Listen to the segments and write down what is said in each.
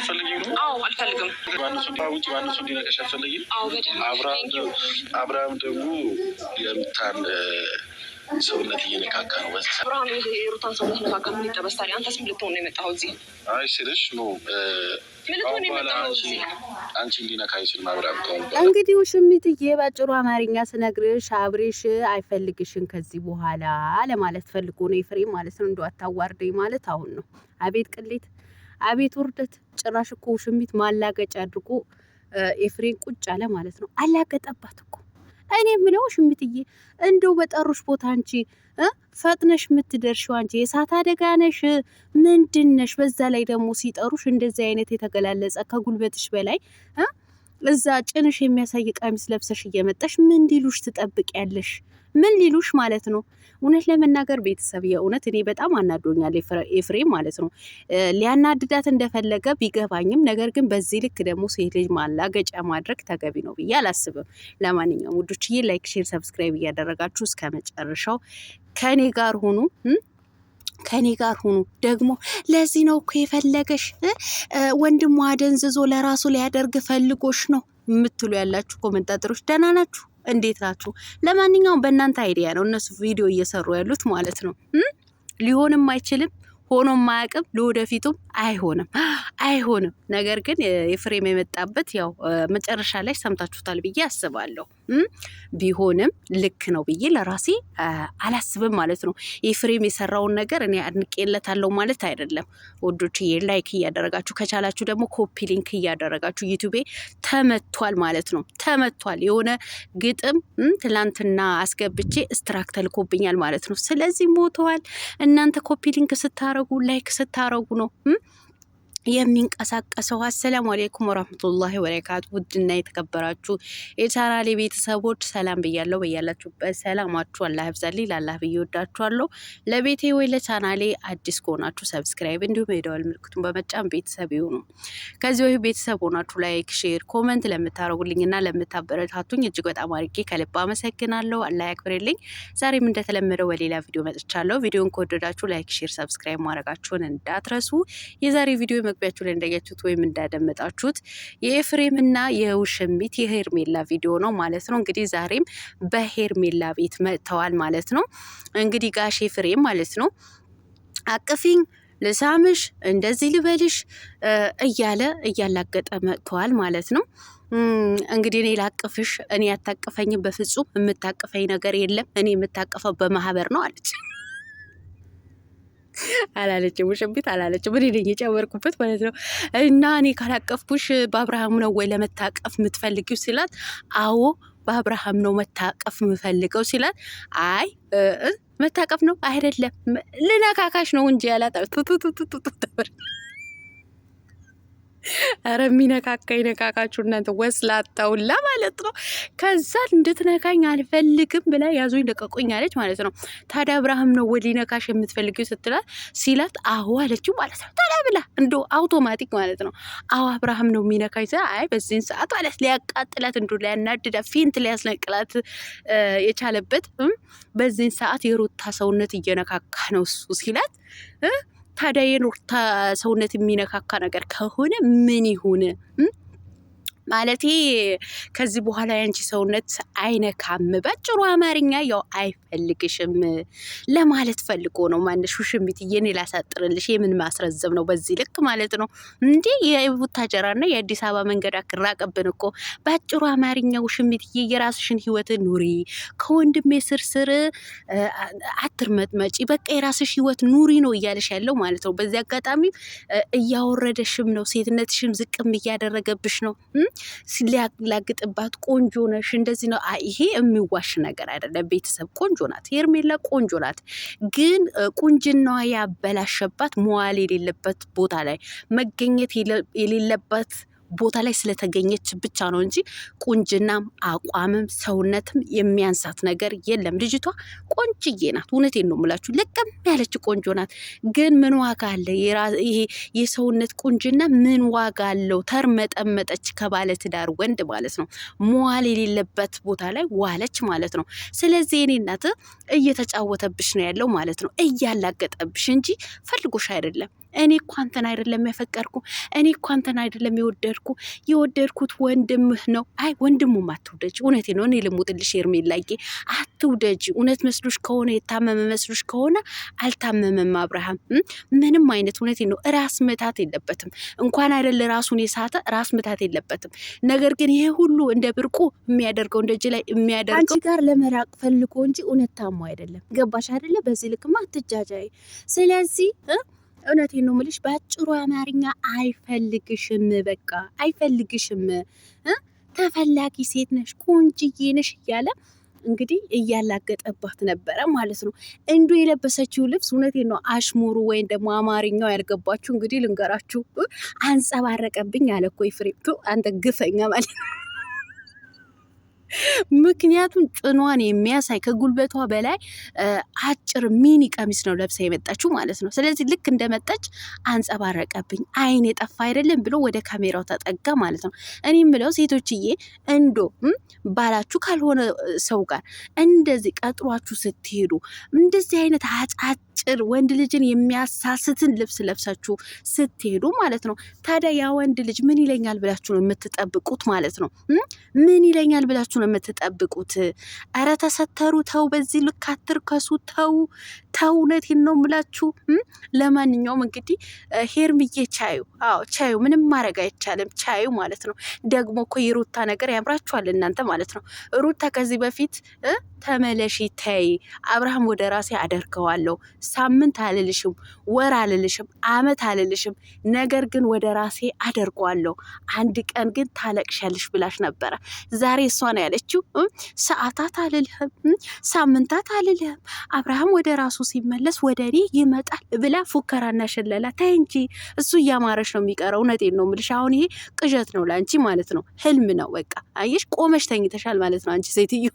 አትፈልጊም? አዎ አልፈልግም። ውጭ ባነሱ እንዲነካሽ አትፈልጊም? አዎ በደንብ። አብርሃም ደግሞ የሩታን ሰውነት እየነካካ ነው። አብርሃም የሩታን ሰውነት ነካካ ምን ይጠበስ ታዲያ? አንተስ ምን ልትሆን ነው የመጣኸው እዚህ? አይ ስልሽ ነው አንቺ እንዲነካ አይችልም አብርሃም። እንግዲህ ውሽሚትዬ ባጭሩ አማርኛ ስነግርሽ አብሬሽ አይፈልግሽም ከዚህ በኋላ ለማለት ፈልጎ ነው ኤፍሬም ማለት ነው። እንደው አታዋርደኝ ማለት አሁን ነው። አቤት ቅሌት፣ አቤት ውርደት። ጭራሽ እኮ ውሽሚት ማላገጫ አድርጎ ኤፍሬም ቁጭ አለ ማለት ነው። አላገጠባት እኮ። እኔ የምለው ውሽሚትዬ እንደው በጠሩሽ ቦታ አንቺ ፈጥነሽ የምትደርሺው አንቺ የእሳት አደጋ ነሽ ምንድነሽ? በዛ ላይ ደግሞ ሲጠሩሽ እንደዚህ አይነት የተገላለጸ ከጉልበትሽ በላይ እዛ ጭንሽ የሚያሳይ ቀሚስ ለብሰሽ እየመጣሽ ምን ሊሉሽ ትጠብቂያለሽ? ምን ሊሉሽ ማለት ነው? እውነት ለመናገር ቤተሰብ የእውነት እኔ በጣም አናዶኛል ኤፍሬም ማለት ነው። ሊያናድዳት እንደፈለገ ቢገባኝም ነገር ግን በዚህ ልክ ደግሞ ሴት ልጅ ማላገጫ ማድረግ ተገቢ ነው ብዬ አላስብም። ለማንኛውም ውዶችዬ ላይክ፣ ሼር፣ ሰብስክራይብ እያደረጋችሁ እስከ መጨረሻው ከኔ ጋር ሁኑ። ከኔ ጋር ሁኑ። ደግሞ ለዚህ ነው እኮ የፈለገሽ ወንድሟ አደንዝዞ ለራሱ ሊያደርግ ፈልጎሽ ነው የምትሉ ያላችሁ ኮሜንታተሮች ደህና ናችሁ? እንዴት ናችሁ? ለማንኛውም በእናንተ አይዲያ ነው እነሱ ቪዲዮ እየሰሩ ያሉት ማለት ነው። ሊሆንም አይችልም፣ ሆኖም ማያውቅም፣ ለወደፊቱም አይሆንም። ነገር ግን ኤፍሬም የመጣበት ያው መጨረሻ ላይ ሰምታችሁታል ብዬ አስባለሁ። ቢሆንም ልክ ነው ብዬ ለራሴ አላስብም ማለት ነው። ኤፍሬም የሰራውን ነገር እኔ አድንቄለታለሁ ማለት አይደለም። ወዶችዬ ላይክ እያደረጋችሁ ከቻላችሁ ደግሞ ኮፒ ሊንክ እያደረጋችሁ ዩቲዩቤ ተመቷል ማለት ነው። ተመቷል። የሆነ ግጥም ትላንትና አስገብቼ ስትራክ ተልኮብኛል ማለት ነው። ስለዚህ ሞተዋል። እናንተ ኮፒ ሊንክ ስታረጉ ላይክ ስታረጉ ነው የሚንቀሳቀሰው። አሰላሙ አለይኩም ወራህመቱላሂ ወበረካቱ። ውድና የተከበራችሁ የቻናሌ ቤተሰቦች ሰላም ብያለሁ። በያላችሁበት ሰላማችሁ አላህ ይብዛልኝ። ላላህ ብዬ ወዳችኋለሁ። ለቤቴ ወይ ለቻናሌ አዲስ ከሆናችሁ ሰብስክራይብ እንዲሁም የደወል ምልክቱን በመጫን ቤተሰብ ይሁኑ። ከዚህ ወይ ቤተሰብ ሆናችሁ ላይክ፣ ሼር፣ ኮሜንት ለምታረጉልኝና ለምታበረታቱኝ እጅግ በጣም አድርጌ ከልብ አመሰግናለሁ። አላህ ያክብርልኝ። ዛሬም እንደተለመደው በሌላ ቪዲዮ መጥቻለሁ። ቪዲዮን ከወደዳችሁ ላይክ፣ ሼር፣ ሰብስክራይብ ማድረጋችሁን እንዳትረሱ። የዛሬ ቪዲዮ መግቢያችሁ ላይ እንዳያችሁት ወይም እንዳደመጣችሁት የኤፍሬምና የውሽሚት የሄርሜላ ቪዲዮ ነው ማለት ነው። እንግዲህ ዛሬም በሄርሜላ ቤት መጥተዋል ማለት ነው። እንግዲህ ጋሽ ኤፍሬም ማለት ነው አቅፊኝ፣ ልሳምሽ፣ እንደዚህ ልበልሽ እያለ እያላገጠ መጥተዋል ማለት ነው። እንግዲህ እኔ ላቅፍሽ፣ እኔ ያታቅፈኝም በፍጹም የምታቅፈኝ ነገር የለም፣ እኔ የምታቅፈው በማህበር ነው አለች። አላለችም ውሽሚት አላለችም። እኔ ነኝ የጨመርኩበት ማለት ነው። እና እኔ ካላቀፍኩሽ በአብርሃም ነው ወይ ለመታቀፍ የምትፈልጊው ሲላት፣ አዎ በአብርሃም ነው መታቀፍ የምፈልገው ሲላት፣ አይ መታቀፍ ነው አይደለም ልነካካሽ ነው እንጂ ያላጣ ኧረ የሚነካካ ይነካካችሁ እናንተ ወስላታውላ ማለት ነው። ከዛ እንድትነካኝ አልፈልግም ብላ ያዙኝ ልቀቁኝ አለች ማለት ነው። ታዲያ አብርሃም ነው ወይ ሊነካሽ የምትፈልጊው ሲላት አዎ አለችው ማለት ነው። ታዲያ ብላ እንዶ አውቶማቲክ ማለት ነው። አዎ አብርሃም ነው የሚነካኝ። አይ በዚህን ሰዓት ማለት ሊያቃጥላት እንዶ ሊያናድዳ ፊንት ሊያስነቅላት የቻለበት በዚህን ሰዓት የሩታ ሰውነት እየነካካ ነው እሱ ሲላት ታዲያ የሩታ ሰውነት የሚነካካ ነገር ከሆነ ምን ይሁን ማለቴ ከዚህ በኋላ ያንቺ ሰውነት አይነካም። ባጭሩ አማርኛ ያው አይፈልግሽም ለማለት ፈልጎ ነው። ማንሽ ውሽሚትዬ እኔ ላሳጥርልሽ የምን ማስረዘም ነው በዚህ ልክ ማለት ነው እንዴ? የቡታጀራና የአዲስ አበባ መንገድ አክራቀብን እኮ። ባጭሩ አማርኛ ውሽሚትዬ የራስሽን ህይወት ኑሪ፣ ከወንድሜ ስርስር አትርመጥመጪ፣ በቃ የራስሽ ህይወት ኑሪ ነው እያለሽ ያለው ማለት ነው። በዚህ አጋጣሚ እያወረደሽም ነው፣ ሴትነትሽም ዝቅም እያደረገብሽ ነው። ሲላግጥባት ቆንጆ ነሽ እንደዚህ ነው። ይሄ የሚዋሽ ነገር አይደለም። ቤተሰብ ቆንጆ ናት፣ ሄርሜላ ቆንጆ ናት። ግን ቁንጅናዋ ያበላሸባት መዋል የሌለበት ቦታ ላይ መገኘት የሌለበት ቦታ ላይ ስለተገኘች ብቻ ነው እንጂ ቁንጅናም አቋምም ሰውነትም የሚያንሳት ነገር የለም። ልጅቷ ቆንጅዬ ናት። እውነቴን ነው የምላችሁ፣ ለቀም ያለች ቆንጆ ናት። ግን ምን ዋጋ አለ? ይሄ የሰውነት ቁንጅና ምን ዋጋ አለው? ተርመጠመጠች ከባለ ትዳር ወንድ ማለት ነው። መዋል የሌለበት ቦታ ላይ ዋለች ማለት ነው። ስለዚህ እኔ እናት እየተጫወተብሽ ነው ያለው ማለት ነው። እያላገጠብሽ እንጂ ፈልጎሽ አይደለም። እኔ እኮ አንተን አይደለም ያፈቀርኩ፣ እኔ እኮ አንተን አይደለም የወደድኩት ወንድምህ ነው። አይ ወንድሙም አትውደጅ፣ እውነቴ ነው። እኔ ልሙትልሽ ሄርሜላዬ፣ አትውደጅ። እውነት መስሎሽ ከሆነ የታመመ መስሎሽ ከሆነ አልታመመም አብርሃም። ምንም አይነት እውነቴ ነው። ራስ ምታት የለበትም። እንኳን አይደለ ራሱን የሳተ ራስ ምታት የለበትም። ነገር ግን ይሄ ሁሉ እንደ ብርቁ የሚያደርገው እንደዚህ ላይ የሚያደርገው አንቺ ጋር ለመራቅ ፈልጎ እንጂ እውነት ታሞ አይደለም። ገባሽ አይደለ? በዚህ ልክማ አትጃጃይ። ስለዚህ እውነቴን ነው የምልሽ፣ በአጭሩ አማርኛ አይፈልግሽም፣ በቃ አይፈልግሽም። ተፈላጊ ሴት ነሽ፣ ቆንጅዬ ነሽ እያለ እንግዲህ እያላገጠባት ነበረ ማለት ነው። እንዱ የለበሰችው ልብስ እውነቴን ነው አሽሙሩ ወይም ደግሞ አማርኛው ያልገባችሁ እንግዲህ ልንገራችሁ፣ አንጸባረቀብኝ አለ እኮ ኤፍሬም። አንተ ግፈኛ ማለት ነው። ምክንያቱም ጭኗን የሚያሳይ ከጉልበቷ በላይ አጭር ሚኒ ቀሚስ ነው ለብሳ የመጣችው ማለት ነው። ስለዚህ ልክ እንደመጣች አንጸባረቀብኝ፣ አይን የጠፋ አይደለም ብሎ ወደ ካሜራው ተጠጋ ማለት ነው። እኔ የምለው ሴቶችዬ፣ እንዶ ባላችሁ ካልሆነ ሰው ጋር እንደዚህ ቀጥሯችሁ ስትሄዱ እንደዚህ አይነት አጫጭር ወንድ ልጅን የሚያሳስትን ልብስ ለብሳችሁ ስትሄዱ ማለት ነው። ታዲያ ያ ወንድ ልጅ ምን ይለኛል ብላችሁ ነው የምትጠብቁት ማለት ነው? ምን ይለኛል ብላችሁ ነው የምትጠብቁት? ኧረ ተሰተሩ፣ ተው፣ በዚህ ልክ አትርከሱ፣ ተው። እውነቴን ነው የምላችሁ። ለማንኛውም እንግዲህ ሄርምዬ ቻዩ፣ ቻዩ፣ ምንም ማድረግ አይቻልም፣ ቻዩ ማለት ነው። ደግሞ እኮ የሩታ ነገር ያምራችኋል እናንተ ማለት ነው። ሩታ ከዚህ በፊት ተመለሺ፣ ተይ፣ አብርሃም ወደ ራሴ አደርገዋለሁ፣ ሳምንት አልልሽም፣ ወር አልልሽም፣ አመት አልልሽም፣ ነገር ግን ወደ ራሴ አደርገዋለሁ፣ አንድ ቀን ግን ታለቅሻለሽ ብላሽ ነበረ። ዛሬ እሷ ነው ያለችው፣ ሰዓታት አልልህም፣ ሳምንታት አልልህም፣ አብርሃም ወደ ራሱ ሲመለስ ወደ እኔ ይመጣል ብላ ፉከራና ሽለላ። ተይ እንጂ እሱ እያማረሽ ነው የሚቀረው። እውነቴን ነው የምልሽ። አሁን ይሄ ቅዠት ነው ለአንቺ ማለት ነው፣ ህልም ነው። በቃ አየሽ፣ ቆመሽ ተኝተሻል ማለት ነው አንቺ ሴትዮ።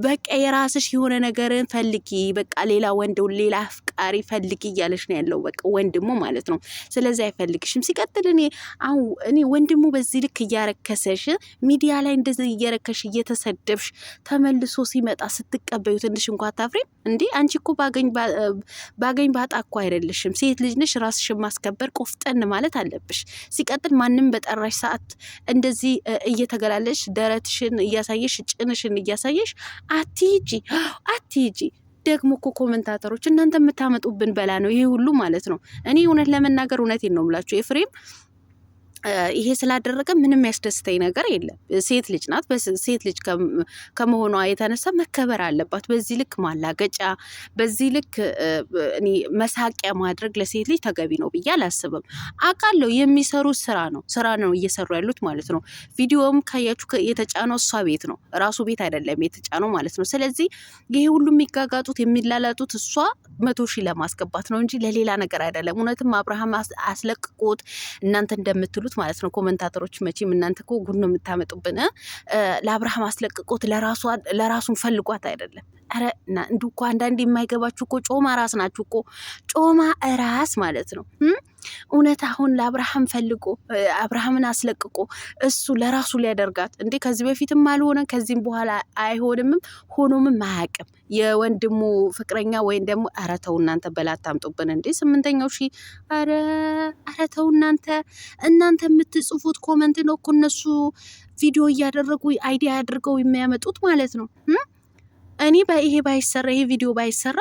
በቃ የራስሽ የሆነ ነገርን ፈልጊ፣ በቃ ሌላ ወንድ ሌላ አፍቃሪ ፈልጊ እያለሽ ነው ያለው፣ በቃ ወንድሙ ማለት ነው። ስለዚህ አይፈልግሽም። ሲቀጥል እኔ ወንድሙ በዚህ ልክ እያረከሰሽ ሚዲያ ላይ እንደዚህ እየረከሽ እየተሰደብሽ ተመልሶ ሲመጣ ስትቀበዩ ትንሽ እንኳ አታፍሪም እንዴ? አንቺ እኮ ባገኝ ባጣ እኮ አይደለሽም፣ ሴት ልጅ ነሽ። ራስሽን ማስከበር ቆፍጠን ማለት አለብሽ። ሲቀጥል ማንም በጠራሽ ሰዓት እንደዚህ እየተገላለሽ ደረትሽን እያሳየሽ ጭንሽን እያሳየሽ አትሂጂ። ደግሞ እኮ ኮመንታተሮች እናንተ የምታመጡብን በላ ነው ይሄ ሁሉ ማለት ነው። እኔ እውነት ለመናገር እውነቴን ነው የምላችሁ ኤፍሬም ይሄ ስላደረገ ምንም ያስደስተኝ ነገር የለም። ሴት ልጅ ናት። ሴት ልጅ ከመሆኗ የተነሳ መከበር አለባት። በዚህ ልክ ማላገጫ፣ በዚህ ልክ እኔ መሳቂያ ማድረግ ለሴት ልጅ ተገቢ ነው ብዬ አላስብም። አውቃለሁ የሚሰሩት ስራ ነው እየሰሩ ያሉት ማለት ነው። ቪዲዮም ካያችሁ የተጫነው እሷ ቤት ነው፣ ራሱ ቤት አይደለም የተጫነው ማለት ነው። ስለዚህ ይሄ ሁሉ የሚጋጋጡት የሚላላጡት እሷ 100,000 ለማስገባት ነው እንጂ ለሌላ ነገር አይደለም። እውነትም አብርሃም አስለቅቆት እናንተ እንደምትሉት ማለት ነው ኮመንታተሮች፣ መቼም እናንተ እኮ ጉድ ነው የምታመጡብን። ለአብርሃም አስለቅቆት ለራሱን ፈልጓት አይደለም። ኧረ እንዱ እኮ አንዳንዴ የማይገባችሁ እኮ ጮማ ራስ ናችሁ እኮ፣ ጮማ ራስ ማለት ነው። እውነት አሁን ለአብርሃም ፈልጎ አብርሃምን አስለቅቆ እሱ ለራሱ ሊያደርጋት እንዴ? ከዚህ በፊትም አልሆነ ከዚህም በኋላ አይሆንምም፣ ሆኖምም አያውቅም። የወንድሙ ፍቅረኛ ወይም ደግሞ ኧረ ተው እናንተ በላት ታምጡብን እንዴ! 8ኛው ሺ ኧረ ተው እናንተ የምትጽፉት ኮመንት ነው እኮ እነሱ ቪዲዮ እያደረጉ አይዲያ አድርገው የሚያመጡት ማለት ነው። እኔ ይሄ ቪዲዮ ባይሰራ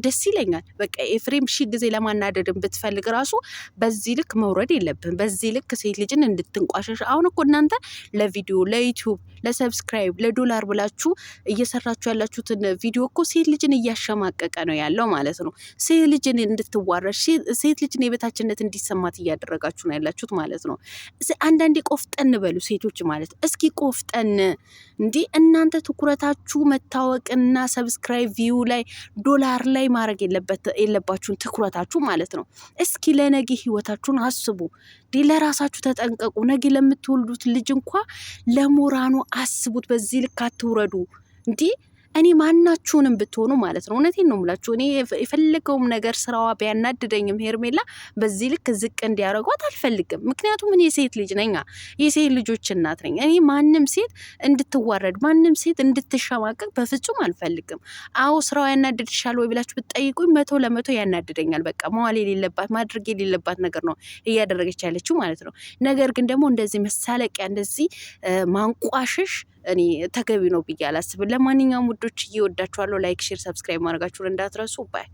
ደስ ይለኛል። በቃ ኤፍሬም ጊዜ ለማናደድን ብትፈልግ ራሱ በዚህ ልክ መውረድ የለብን። በዚህ ልክ ሴት ልጅን እንድትንቋሸሽ። አሁን እኮ እናንተ ለቪዲዮ ለዩቲዩብ ለሰብስክራይብ ለዶላር ብላችሁ እየሰራችሁ ያላችሁትን ቪዲዮ እኮ ሴት ልጅን እያሸማቀቀ ነው ያለው ማለት ነው። ሴት ልጅን እንድትዋረሽ፣ ሴት ልጅን የበታችነት እንዲሰማት እያደረጋችሁ ነው ያላችሁት ማለት ነው። አንዳንዴ ቆፍጠን በሉ ሴቶች ማለት እስኪ ቆፍጠን። እንዲህ እናንተ ትኩረታችሁ መታወቅና ሰብስክራይብ ቪው ላይ ዶላር ላይ ማድረግ የለባችሁን ትኩረታችሁ ማለት ነው። እስኪ ለነገ ህይወታችሁን አስቡ። ለራሳችሁ ተጠንቀቁ። ነገ ለምትወልዱት ልጅ እንኳ ለሞራኑ አስቡት። በዚህ ልክ አትውረዱ። እንዲህ እኔ ማናችሁንም ብትሆኑ ማለት ነው እውነቴን ነው የምላችሁ። እኔ የፈለገውም ነገር ስራዋ ቢያናድደኝም ሄርሜላ በዚህ ልክ ዝቅ እንዲያደርጓት አልፈልግም። ምክንያቱም እኔ ሴት ልጅ ነኝ፣ የሴት ልጆች እናት ነኝ። እኔ ማንም ሴት እንድትዋረድ ማንም ሴት እንድትሸማቀቅ በፍጹም አልፈልግም። አዎ ስራዋ ያናድድሻል ወይ ብላችሁ ብትጠይቁኝ 100% ያናድደኛል። በቃ መዋል የሌለባት ማድረግ የሌለባት ነገር ነው እያደረገች ያለችው ማለት ነው። ነገር ግን ደግሞ እንደዚህ መሳለቂያ እንደዚህ ማንቋሸሽ እኔ ተገቢ ነው ብዬ አላስብም። ለማንኛውም ውዶች እየወዳችኋለሁ። ላይክ፣ ሼር፣ ሰብስክራይብ ማድረጋችሁን እንዳትረሱ ባይ